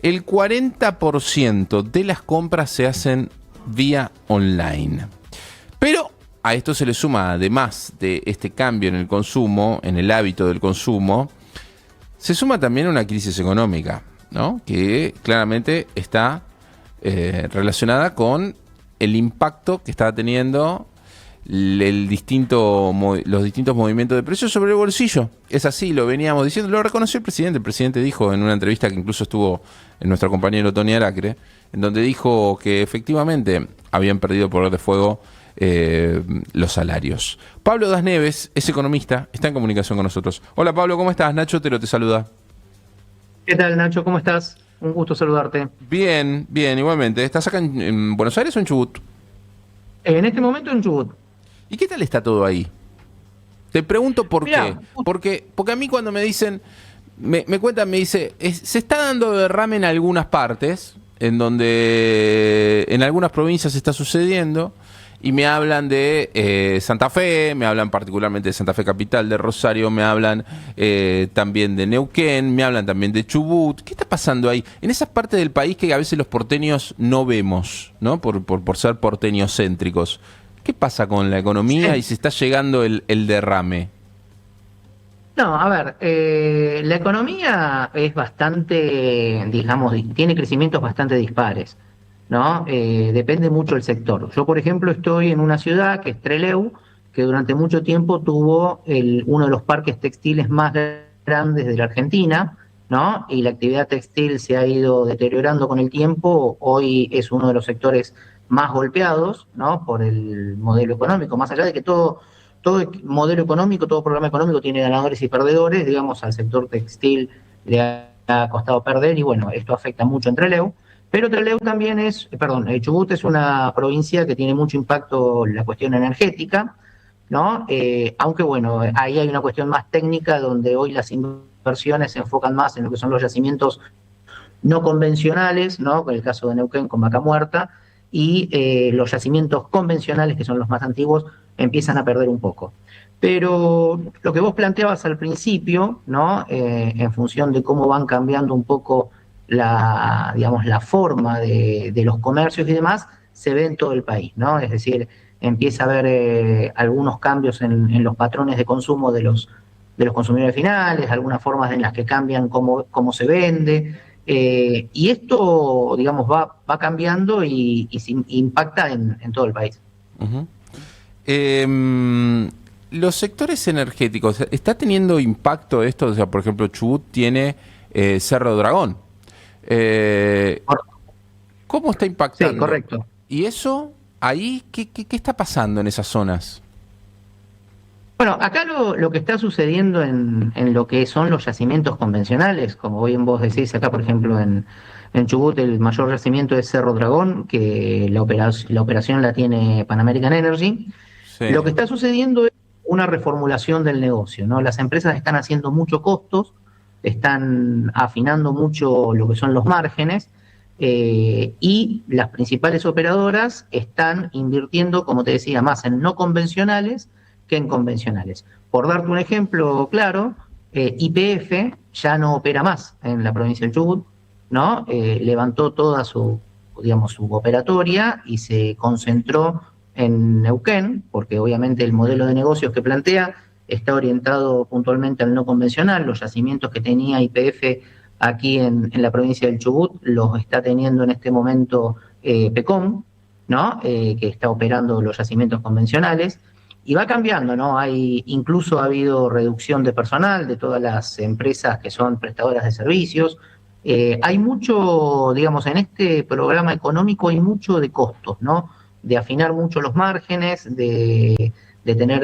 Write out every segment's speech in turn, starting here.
el 40% de las compras se hacen vía online. Pero a esto se le suma, además de este cambio en el consumo, en el hábito del consumo, se suma también una crisis económica, ¿no? Que claramente está relacionada con el impacto que está teniendo los distintos movimientos de precios sobre el bolsillo. Es así, lo veníamos diciendo, lo reconoció el presidente. El presidente dijo en una entrevista que incluso estuvo en nuestro compañero Tony Aracre, en donde dijo que efectivamente habían perdido poder de fuego los salarios. Pablo Das Neves es economista, está en comunicación con nosotros. Hola Pablo, ¿cómo estás? Nacho Otero te saluda. ¿Qué tal, Nacho? ¿Cómo estás? Un gusto saludarte. Bien, bien, igualmente. ¿Estás acá en Buenos Aires o en Chubut? En este momento en Chubut. ¿Y qué tal está todo ahí? Te pregunto por Mirá, qué. Porque a mí cuando me dicen, me cuentan, me dice, se está dando derrame en algunas partes, en donde en algunas provincias está sucediendo, y me hablan de Santa Fe, me hablan particularmente de Santa Fe Capital, de Rosario, me hablan también de Neuquén, me hablan también de Chubut. ¿Qué está pasando ahí? En esas partes del país que a veces los porteños no vemos, ¿no? Por ser porteños céntricos. ¿Qué pasa con la economía y si está llegando el derrame? no, a ver, la economía es bastante, digamos, tiene crecimientos bastante dispares, ¿no? Depende mucho del sector. Yo, por ejemplo, estoy en una ciudad que es Trelew, que durante mucho tiempo tuvo uno de los parques textiles más grandes de la Argentina, ¿no? Y la actividad textil se ha ido deteriorando con el tiempo. Hoy es uno de los sectores más golpeados, ¿no? Por el modelo económico, más allá de que todo modelo económico, todo programa económico tiene ganadores y perdedores. Digamos, al sector textil le ha costado perder y bueno, esto afecta mucho en Trelew. Pero Trelew también Chubut es una provincia que tiene mucho impacto en la cuestión energética, ¿no? Aunque bueno, ahí hay una cuestión más técnica donde hoy las inversiones se enfocan más en lo que son los yacimientos no convencionales, ¿no? Con el caso de Neuquén con Vaca Muerta, y los yacimientos convencionales, que son los más antiguos, empiezan a perder un poco. Pero lo que vos planteabas al principio, ¿no? En función de cómo van cambiando un poco digamos, la forma de los comercios y demás, se ve en todo el país, ¿no? Es decir, empieza a haber algunos cambios en los patrones de consumo de los consumidores finales, algunas formas en las que cambian cómo se vende. Y esto, digamos, va cambiando y se impacta en todo el país. Uh-huh. Los sectores energéticos, ¿está teniendo impacto esto? O sea, por ejemplo, Chubut tiene Cerro Dragón. ¿Cómo está impactando? Sí, correcto. ¿Y eso, ahí, qué está pasando en esas zonas? Bueno, acá lo que está sucediendo en lo que son los yacimientos convencionales, como bien vos decís, acá por ejemplo en Chubut el mayor yacimiento es Cerro Dragón, que la operación la tiene Pan American Energy. Sí. Lo que está sucediendo es una reformulación del negocio, ¿no? Las empresas están haciendo muchos costos, están afinando mucho lo que son los márgenes, y las principales operadoras están invirtiendo, como te decía, más en no convencionales que en convencionales. Por darte un ejemplo claro, YPF ya no opera más en la provincia del Chubut, ¿no? Levantó toda digamos, su operatoria y se concentró en Neuquén, porque obviamente el modelo de negocios que plantea está orientado puntualmente al no convencional. Los yacimientos que tenía YPF aquí en la provincia del Chubut los está teniendo en este momento PECOM, ¿no? Que está operando los yacimientos convencionales. Y va cambiando, ¿no? Incluso ha habido reducción de personal de todas las empresas que son prestadoras de servicios. Hay mucho, digamos, en este programa económico hay mucho de costos, ¿no? De afinar mucho los márgenes, de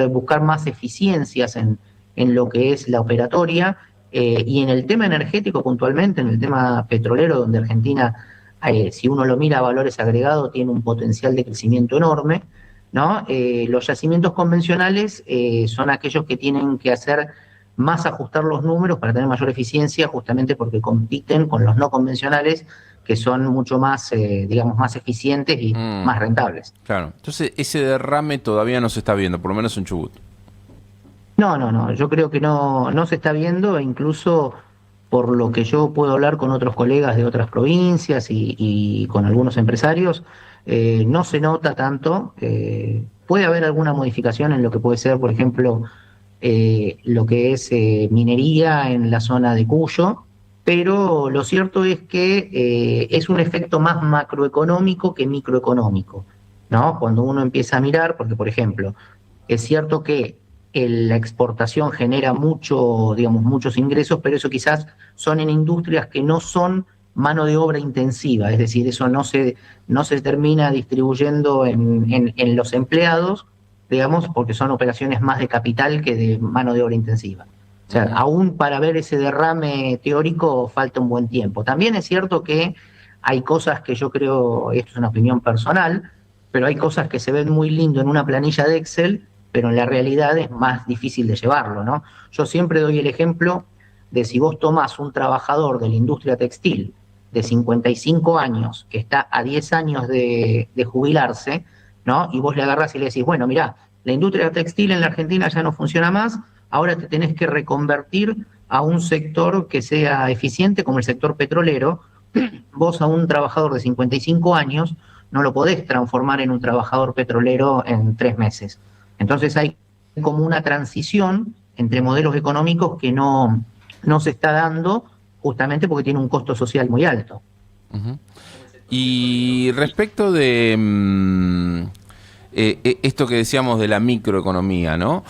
buscar más eficiencias en lo que es la operatoria, y en el tema energético puntualmente, en el tema petrolero, donde Argentina, si uno lo mira a valores agregados, tiene un potencial de crecimiento enorme, ¿no? Los yacimientos convencionales son aquellos que tienen que hacer más ajustar los números para tener mayor eficiencia, justamente porque compiten con los no convencionales, que son mucho más, digamos, más eficientes y más rentables. Claro, entonces ese derrame todavía no se está viendo, por lo menos en Chubut. No, yo creo que no se está viendo, e incluso por lo que yo puedo hablar con otros colegas de otras provincias y con algunos empresarios, no se nota tanto. Puede haber alguna modificación en lo que puede ser, por ejemplo, lo que es minería en la zona de Cuyo, pero lo cierto es que es un efecto más macroeconómico que microeconómico, ¿no? Cuando uno empieza a mirar, porque por ejemplo, es cierto que la exportación genera mucho, digamos, muchos ingresos, pero eso quizás son en industrias que no son mano de obra intensiva, es decir, eso no se termina distribuyendo en los empleados, digamos, porque son operaciones más de capital que de mano de obra intensiva. O sea, aún para ver ese derrame teórico falta un buen tiempo. También es cierto que hay cosas que yo creo, esto es una opinión personal, pero hay cosas que se ven muy lindo en una planilla de Excel, pero en la realidad es más difícil de llevarlo, ¿no? Yo siempre doy el ejemplo de si vos tomás un trabajador de la industria textil de 55 años, que está a 10 años de jubilarse, ¿no? Y vos le agarrás y le decís, bueno, mirá, la industria textil en la Argentina ya no funciona más, ahora te tenés que reconvertir a un sector que sea eficiente como el sector petrolero. Vos a un trabajador de 55 años no lo podés transformar en un trabajador petrolero en 3 meses. Entonces hay como una transición entre modelos económicos que no se está dando justamente porque tiene un costo social muy alto. Uh-huh. Y respecto de esto que decíamos de la microeconomía, ¿no?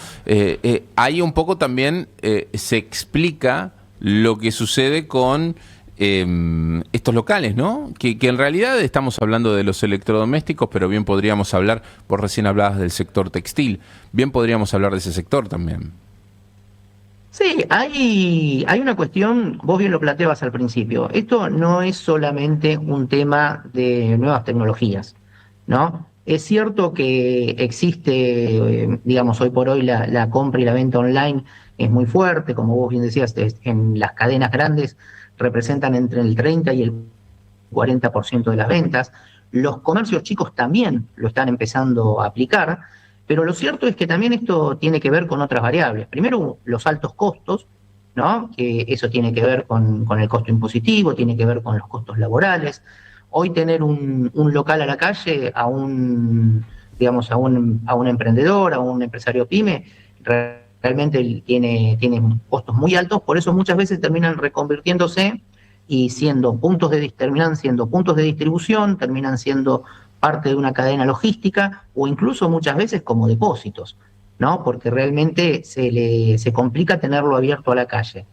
Ahí un poco también se explica lo que sucede con estos locales, ¿no? Que en realidad estamos hablando de los electrodomésticos, pero bien podríamos hablar, vos recién hablabas del sector textil, bien podríamos hablar de ese sector también. Sí, hay una cuestión, vos bien lo planteabas al principio, esto no es solamente un tema de nuevas tecnologías, ¿no? Es cierto que existe, digamos, hoy por hoy la compra y la venta online es muy fuerte, como vos bien decías, en las cadenas grandes representan entre el 30 y el 40% de las ventas. Los comercios chicos también lo están empezando a aplicar, pero lo cierto es que también esto tiene que ver con otras variables. Primero, los altos costos, ¿no? Que eso tiene que ver con el costo impositivo, tiene que ver con los costos laborales. Hoy tener un local a la calle, digamos, a un emprendedor, a un empresario pyme, realmente tiene costos muy altos, por eso muchas veces terminan reconvirtiéndose y terminan siendo puntos de distribución, terminan siendo parte de una cadena logística o incluso muchas veces como depósitos, ¿no? Porque realmente se complica tenerlo abierto a la calle.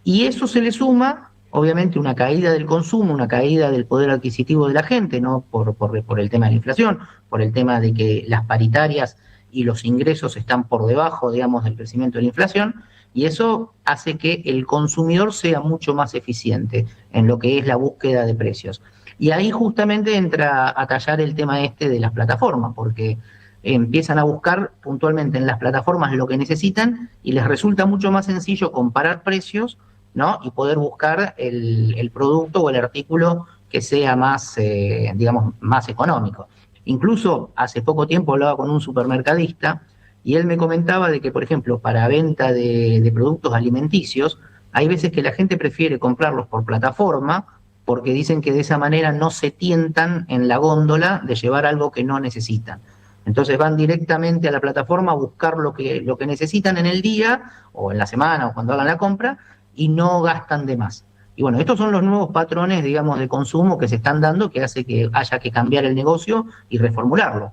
Y eso se le suma, obviamente, una caída del consumo, una caída del poder adquisitivo de la gente, ¿no? Por el tema de la inflación, por el tema de que las paritarias y los ingresos están por debajo, digamos, del crecimiento de la inflación, y eso hace que el consumidor sea mucho más eficiente en lo que es la búsqueda de precios. Y ahí justamente entra a tallar el tema de las plataformas, porque empiezan a buscar puntualmente en las plataformas lo que necesitan y les resulta mucho más sencillo comparar precios, ¿no? Y poder buscar el producto o el artículo que sea más, digamos, más económico. Incluso hace poco tiempo hablaba con un supermercadista y él me comentaba de que, por ejemplo, para venta de productos alimenticios, hay veces que la gente prefiere comprarlos por plataforma porque dicen que de esa manera no se tientan en la góndola de llevar algo que no necesitan. Entonces van directamente a la plataforma a buscar lo que necesitan en el día o en la semana o cuando hagan la compra y no gastan de más. Y bueno, estos son los nuevos patrones, digamos, de consumo que se están dando, que hace que haya que cambiar el negocio y reformularlo.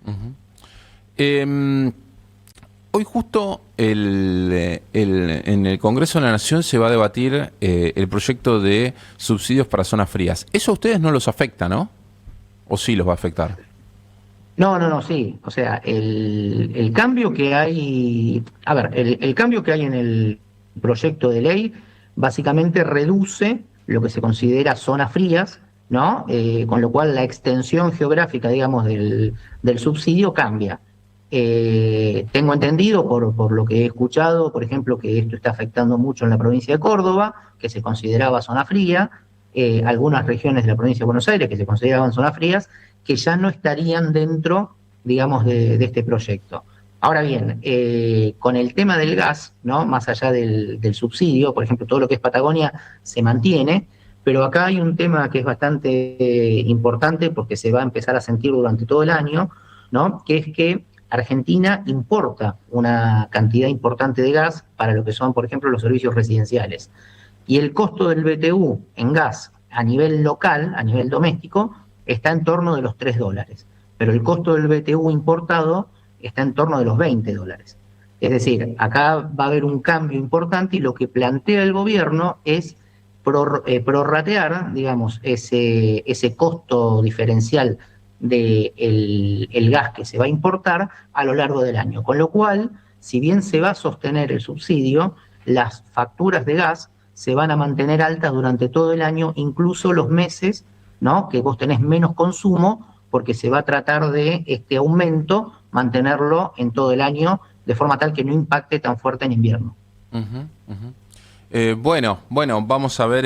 Uh-huh. Hoy justo en el Congreso de la Nación se va a debatir el proyecto de subsidios para zonas frías. Eso a ustedes no los afecta, ¿no? ¿O sí los va a afectar? No, sí. O sea, el cambio que hay... A ver, el cambio que hay en el proyecto de ley básicamente reduce lo que se considera zonas frías, ¿no? Con lo cual la extensión geográfica, digamos, del subsidio cambia. Tengo entendido por lo que he escuchado, por ejemplo, que esto está afectando mucho en la provincia de Córdoba, que se consideraba zona fría, algunas regiones de la provincia de Buenos Aires que se consideraban zonas frías, que ya no estarían dentro, digamos, de este proyecto. Ahora bien, con el tema del gas, ¿no? Más allá del subsidio, por ejemplo, todo lo que es Patagonia se mantiene, pero acá hay un tema que es bastante importante porque se va a empezar a sentir durante todo el año, ¿no? Que es que Argentina importa una cantidad importante de gas para lo que son, por ejemplo, los servicios residenciales. Y el costo del BTU en gas a nivel local, a nivel doméstico, está en torno de los $3. Pero el costo del BTU importado está en torno de los $20. Es decir, acá va a haber un cambio importante y lo que plantea el gobierno es prorratear, digamos, ese costo diferencial del el gas que se va a importar a lo largo del año. Con lo cual, si bien se va a sostener el subsidio, las facturas de gas se van a mantener altas durante todo el año, incluso los meses, ¿no?, que vos tenés menos consumo, porque se va a tratar de este aumento mantenerlo en todo el año, de forma tal que no impacte tan fuerte en invierno. Bueno, vamos a ver,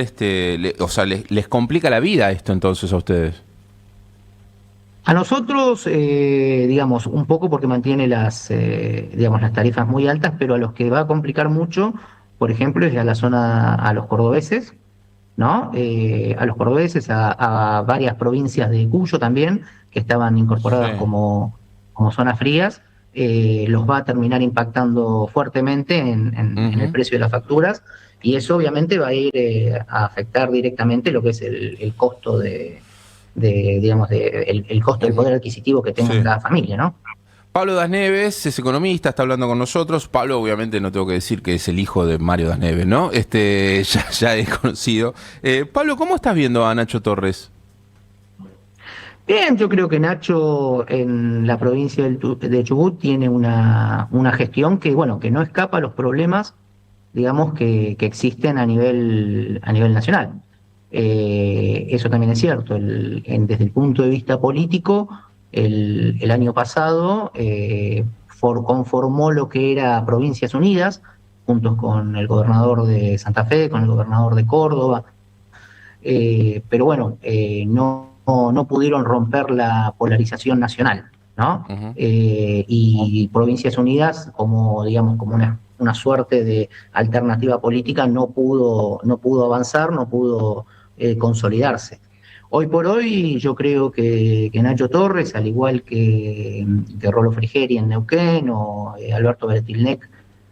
o sea, les complica la vida esto entonces a ustedes. A nosotros, digamos, un poco porque mantiene digamos, las tarifas muy altas, pero a los que va a complicar mucho, por ejemplo, es a la zona, a los cordobeses, ¿no? A los cordobeses, a varias provincias de Cuyo también, que estaban incorporadas como zonas frías, los va a terminar impactando fuertemente en el precio de las facturas, y eso obviamente va a ir a afectar directamente lo que es el costo digamos, el costo del poder adquisitivo que tenga cada familia, ¿no? Pablo Das Neves es economista, está hablando con nosotros. Pablo, obviamente, no tengo que decir que es el hijo de Mario Das Neves, ¿no? Ya es conocido. Pablo, ¿cómo estás viendo a Nacho Torres? Bien, yo creo que Nacho en la provincia de Chubut tiene una gestión que, bueno, que no escapa a los problemas, digamos, que existen a nivel nacional. Eso también es cierto. Desde el punto de vista político, el año pasado conformó lo que era Provincias Unidas, juntos con el gobernador de Santa Fe, con el gobernador de Córdoba, pero bueno, no pudieron romper la polarización nacional, ¿no? Y Provincias Unidas, digamos, como una suerte de alternativa política, no pudo avanzar, no pudo consolidarse. Hoy por hoy yo creo que Nacho Torres, al igual que Rolo Frigeri en Neuquén o Alberto Bretilnec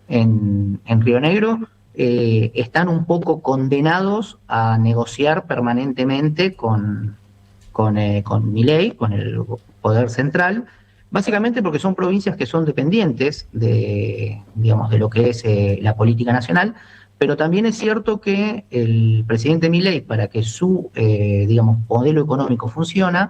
en Río Negro, están un poco condenados a negociar permanentemente con Milei, con el poder central, básicamente porque son provincias que son dependientes digamos, de lo que es la política nacional, pero también es cierto que el presidente Milei, para que su digamos, modelo económico funcione,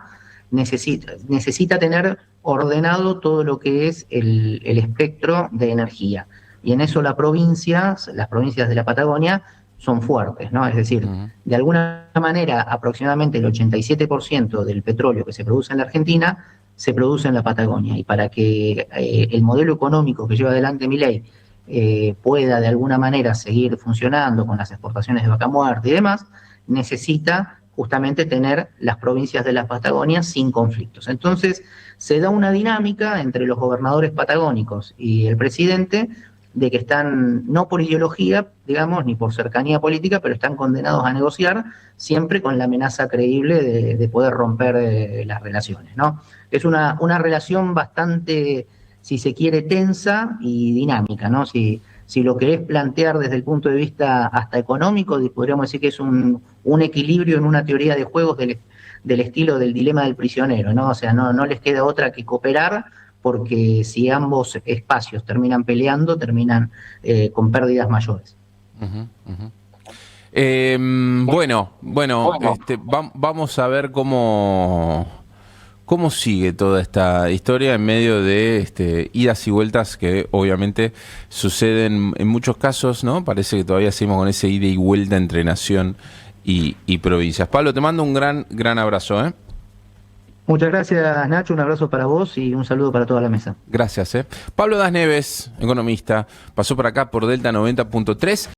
necesita tener ordenado todo lo que es el espectro de energía. Y en eso las provincias de la Patagonia son fuertes, ¿no? Es decir, de alguna manera, aproximadamente el 87% del petróleo que se produce en la Argentina se produce en la Patagonia. Y para que el modelo económico que lleva adelante Milei pueda de alguna manera seguir funcionando con las exportaciones de vaca muerta y demás, necesita justamente tener las provincias de la Patagonia sin conflictos. Entonces, se da una dinámica entre los gobernadores patagónicos y el presidente, de que están, no por ideología, digamos, ni por cercanía política, pero están condenados a negociar, siempre con la amenaza creíble de poder romper las relaciones, ¿no? Es una relación bastante, si se quiere, tensa y dinámica, ¿no? Si lo querés plantear desde el punto de vista hasta económico, podríamos decir que es un equilibrio en una teoría de juegos del estilo del dilema del prisionero, ¿no? O sea, no les queda otra que cooperar, porque si ambos espacios terminan peleando, terminan con pérdidas mayores. Bueno, vamos a ver cómo sigue toda esta historia en medio de idas y vueltas que obviamente suceden en muchos casos, ¿no? Parece que todavía seguimos con ese ida y vuelta entre nación y provincias. Pablo, te mando un gran abrazo, ¿eh? Muchas gracias, Nacho, un abrazo para vos y un saludo para toda la mesa. Gracias. Pablo Das Neves, economista, pasó por acá por Delta 90.3.